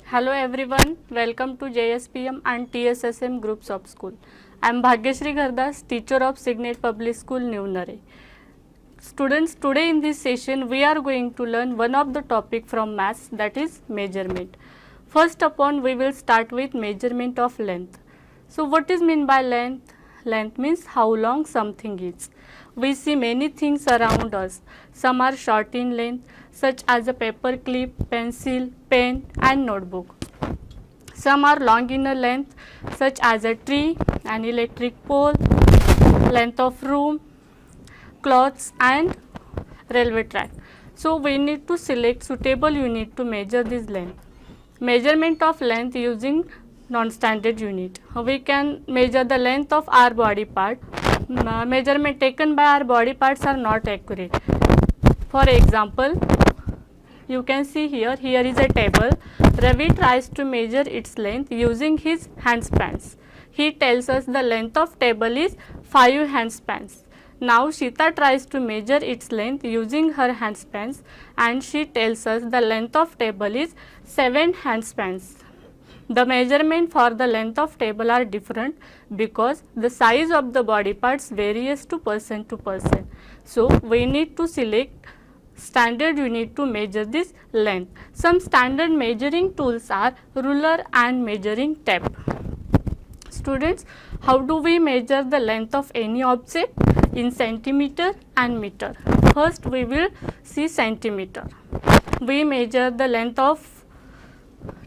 Hello everyone, welcome to JSPM and TSSM groups of school. I am Bhagyashree Ghardas, teacher of Signet Public School, New Narei. Students, today in this session we are going to learn one of the topic from maths, that is measurement. First upon we will start with measurement of length. So what is mean by length? Length means how long something is. We see many things around us. Some are short in length, such as a paper clip, pencil, pen and notebook. Some are long in a length, such as a tree, an electric pole, length of room, clothes and railway track. So we need to select suitable unit to measure this length. Measurement of length using non-standard unit. We can measure the length of our body part. Measurement taken by our body parts are not accurate. For example, you can see here is a table. Ravi tries to measure its length using his handspans. He tells us the length of table is 5 handspans. Now Shita tries to measure its length using her handspans and she tells us the length of table is 7 handspans. The measurement for the length of table are different because the size of the body parts varies to person. So we need to select standard unit to measure this length. Some standard measuring tools are ruler and measuring tape. Students, how do we measure the length of any object? In centimeter and meter. First we will see centimeter. We measure the length of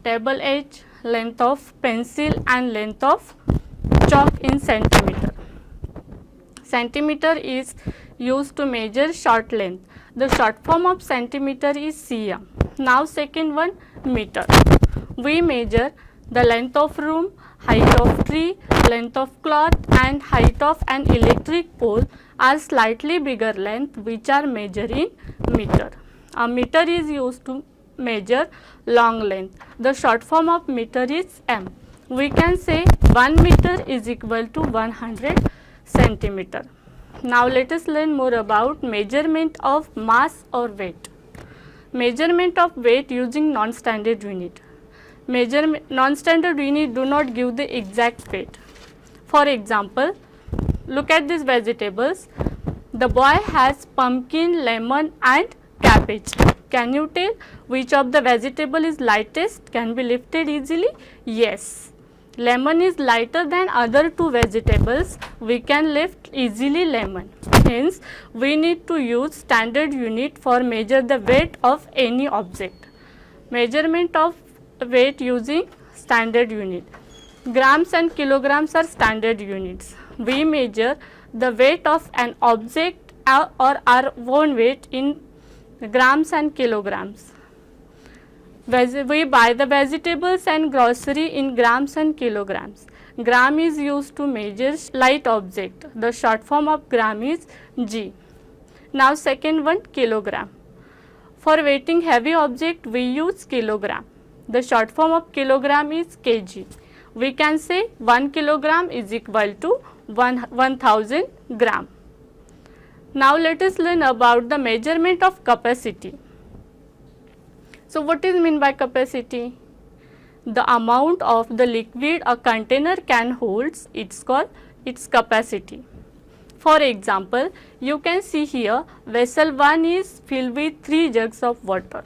table edge, length of pencil and length of chalk in centimeter. Centimeter is used to measure short length. The short form of centimeter is cm. Now second one, meter. We measure the length of room, height of tree, length of cloth and height of an electric pole are slightly bigger length which are measured in meter. A meter is used to measure long length. The short form of meter is m. We can say 1 meter is equal to 100 centimeter. Now let us learn more about measurement of mass or weight. Measurement of weight using non-standard unit. Non-standard unit do not give the exact weight. For example, look at these vegetables. The boy has pumpkin, lemon and cabbage. Can you tell which of the vegetable is lightest, can be lifted easily? Yes. Lemon is lighter than other two vegetables. We can lift easily lemon. Hence, we need to use standard unit for measure the weight of any object. Measurement of weight using standard unit. Grams and kilograms are standard units. We measure the weight of an object or our own weight in grams and kilograms. We buy the vegetables and grocery in grams and kilograms. Gram is used to measure light object. The short form of gram is g. Now second one, kilogram. For weighting heavy object we use kilogram. The short form of kilogram is kg. We can say 1 kilogram is equal to 1000 gram. Now let us learn about the measurement of capacity. So what is mean by capacity? The amount of the liquid a container can hold, it's called its capacity. For example, you can see here vessel 1 is filled with 3 jugs of water.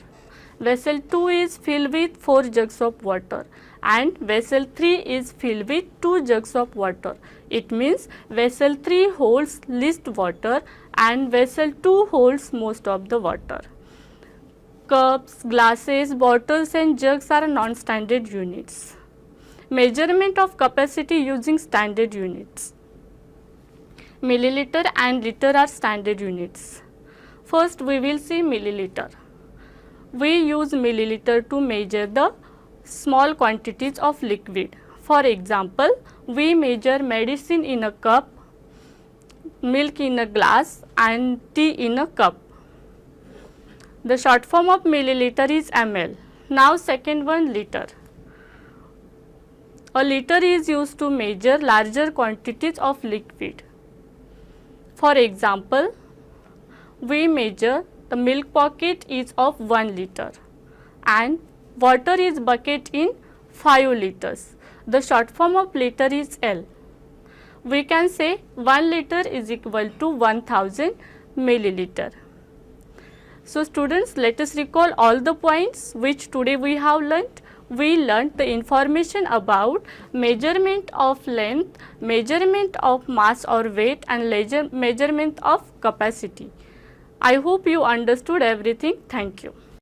Vessel 2 is filled with 4 jugs of water and vessel 3 is filled with 2 jugs of water. It means vessel 3 holds least water and vessel 2 holds most of the water. Cups, glasses, bottles and jugs are non-standard units. Measurement of capacity using standard units. Milliliter and liter are standard units. First we will see milliliter. We use milliliter to measure the small quantities of liquid. For example, we measure medicine in a cup, milk in a glass and tea in a cup. The short form of milliliter is ml. Now second one, liter. A liter is used to measure larger quantities of liquid. For example, we measure the milk packet is of 1 liter and Water is bucket in 5 liters. The short form of liter is L. We can say 1 liter is equal to 1000 milliliter. So students, let us recall all the points which today we have learnt. We learnt the information about measurement of length, measurement of mass or weight, and measurement of capacity. I hope you understood everything. Thank you.